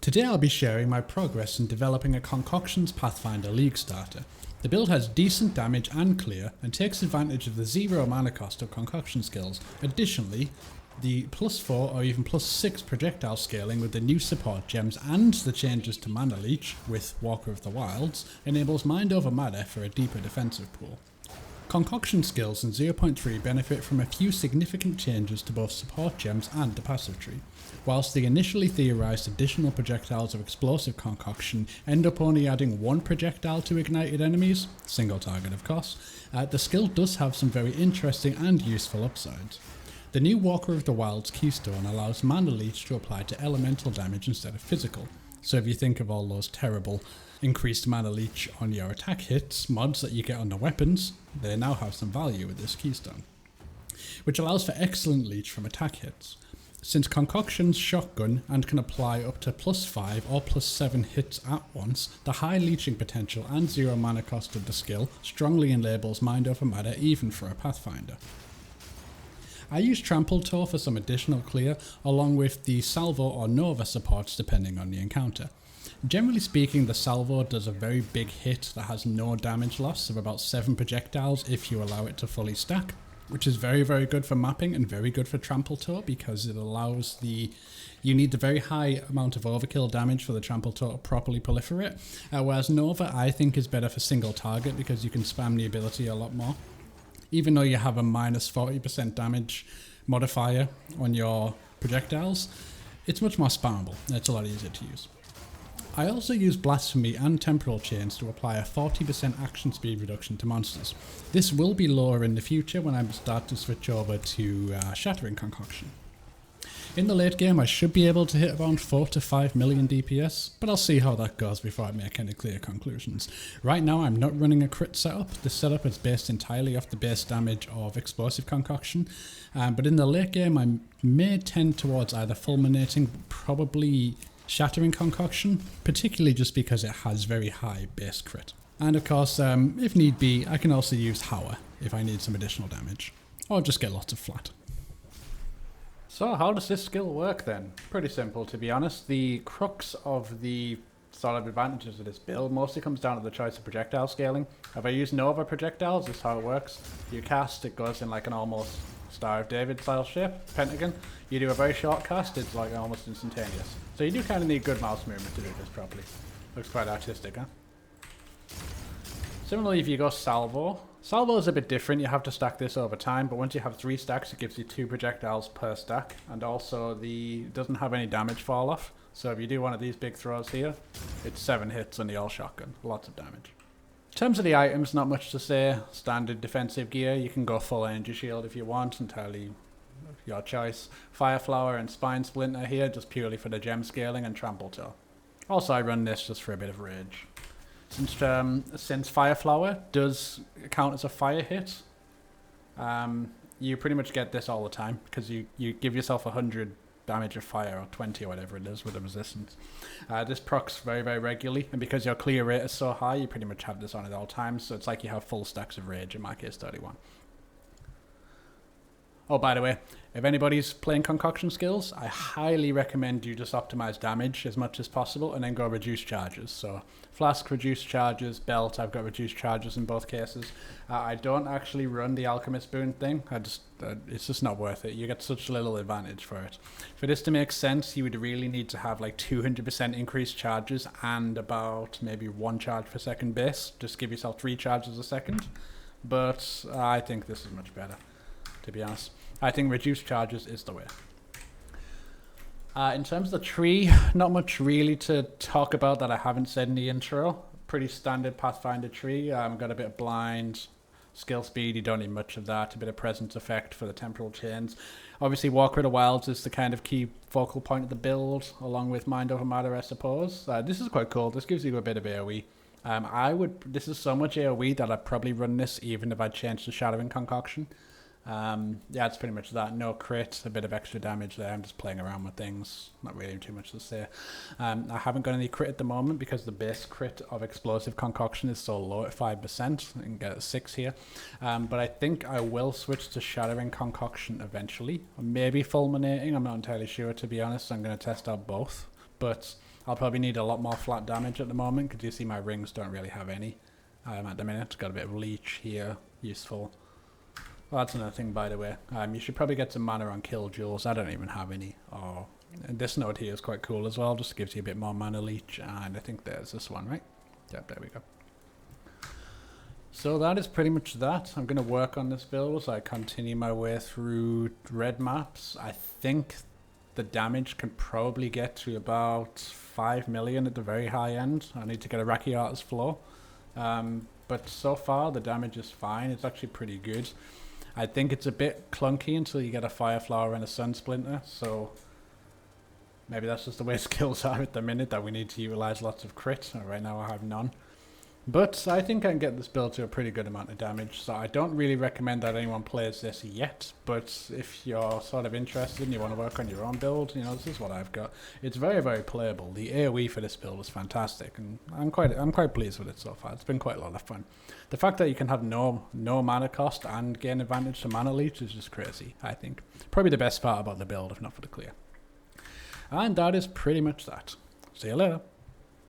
Today I'll be sharing my progress in developing a Concoctions Pathfinder League starter. The build has decent damage and clear, and takes advantage of the 0 mana cost of concoction skills. Additionally, the +4 or even +6 projectile scaling with the new support gems and the changes to mana leech with Walker of the Wilds enables mind over matter for a deeper defensive pool. Concoction skills in 0.3 benefit from a few significant changes to both support gems and the passive tree. Whilst the initially theorised additional projectiles of explosive concoction end up only adding 1 projectile to ignited enemies, single target of course, the skill does have some very interesting and useful upsides. The new Walker of the Wilds keystone allows mana leech to apply to elemental damage instead of physical. So if you think of all those terrible increased mana leech on your attack hits mods that you get on the weapons, they now have some value with this keystone, which allows for excellent leech from attack hits. Since Concoctions shotgun and can apply up to +5 or +7 hits at once, the high leeching potential and 0 mana cost of the skill strongly enables mind over matter even for a Pathfinder. I use Trample Toe for some additional clear, along with the Salvo or Nova supports depending on the encounter. Generally speaking, the Salvo does a very big hit that has no damage loss of about 7 projectiles if you allow it to fully stack, which is very good for mapping and very good for Trample Toe because it allows you need the very high amount of overkill damage for the Trample Toe to properly proliferate, whereas Nova I think is better for single target because you can spam the ability a lot more. Even though you have a -40% damage modifier on your projectiles, it's much more spammable and it's a lot easier to use. I also use Blasphemy and Temporal Chains to apply a 40% action speed reduction to monsters. This will be lower in the future when I start to switch over to Shattering Concoction. In the late game I should be able to hit around 4 to 5 million DPS, but I'll see how that goes before I make any clear conclusions. Right now I'm not running a crit setup. The setup is based entirely off the base damage of Explosive Concoction, but in the late game I may tend towards either fulminating, probably Shattering Concoction, particularly just because it has very high base crit. And of course, if need be, I can also use Hower if I need some additional damage, or just get lots of flat. So how does this skill work then? Pretty simple, to be honest. The crux of the sort of advantages of this build mostly comes down to the choice of projectile scaling. If I use Nova projectiles, this is how it works. You cast, it goes in like an almost Star of David style shape, pentagon. You do a very short cast, it's like almost instantaneous. So you do kind of need good mouse movement to do this properly. Looks quite artistic, huh? Similarly, if you go Salvo, Salvo is a bit different. You have to stack this over time, but once you have 3 stacks, it gives you 2 projectiles per stack, and also it doesn't have any damage fall off. So if you do one of these big throws here, it's 7 hits on the all shotgun, lots of damage. In terms of the items, not much to say. Standard defensive gear. You can go full energy shield if you want, entirely your choice. Fire Flower and Spine Splinter here, just purely for the gem scaling, and Trample Toe. Also, I run this just for a bit of rage. Since Fire Flower does count as a fire hit, you pretty much get this all the time because you give yourself 100 damage of fire, or 20 or whatever it is with the resistance. This procs very regularly, and because your clear rate is so high, you pretty much have this on at all times, so it's like you have full stacks of rage, in my case 31. Oh, by the way, if anybody's playing concoction skills, I highly recommend you just optimize damage as much as possible and then go reduce charges. So flask, reduce charges, belt, I've got reduced charges in both cases. I don't actually run the alchemist boon thing. It's just not worth it. You get such little advantage for it. For this to make sense, you would really need to have like 200% increased charges and about maybe 1 charge per second base. Just give yourself 3 charges a second. But I think this is much better, to be honest. I think reduced charges is the way. In terms of the tree, not much really to talk about that I haven't said in the intro. Pretty standard Pathfinder tree. Got a bit of blind, skill speed, you don't need much of that. A bit of presence effect for the temporal chains. Obviously Walker of the Wilds is the kind of key focal point of the build, along with Mind Over Matter, I suppose. This is quite cool. This gives you a bit of AoE. This is so much AoE that I'd probably run this even if I'd changed to Shattering Concoction. Yeah, it's pretty much that. No crit, a bit of extra damage there. I'm just playing around with things. Not really too much to say. I haven't got any crit at the moment because the base crit of Explosive Concoction is so low at 5%. I can get a 6 here. But I think I will switch to Shattering Concoction eventually. Or maybe Fulminating. I'm not entirely sure, to be honest. I'm going to test out both. But I'll probably need a lot more flat damage at the moment, because you see my rings don't really have any at the minute. Got a bit of leech here, useful. Well, that's another thing, by the way. You should probably get some mana on kill jewels. I don't even have any. And this node here is quite cool as well, just gives you a bit more mana leech, and I think there's this one, right? Yep, there we go. So that is pretty much that. I'm going to work on this build as I continue my way through red maps. I think the damage can probably get to about 5 million at the very high end. I need to get a Rakiata's floor. But so far the damage is fine. It's actually pretty good. I think it's a bit clunky until you get a Fire Flower and a Sun Splinter, so maybe that's just the way skills are at the minute, that we need to utilize lots of crit. Right now I have none. But I think I can get this build to a pretty good amount of damage, so I don't really recommend that anyone plays this yet, but if you're sort of interested and you want to work on your own build, you know, this is what I've got. It's very, very playable. The AoE for this build is fantastic, and I'm quite pleased with it so far. It's been quite a lot of fun. The fact that you can have no mana cost and gain advantage to mana leech is just crazy, I think. Probably the best part about the build, if not for the clear. And that is pretty much that. See you later.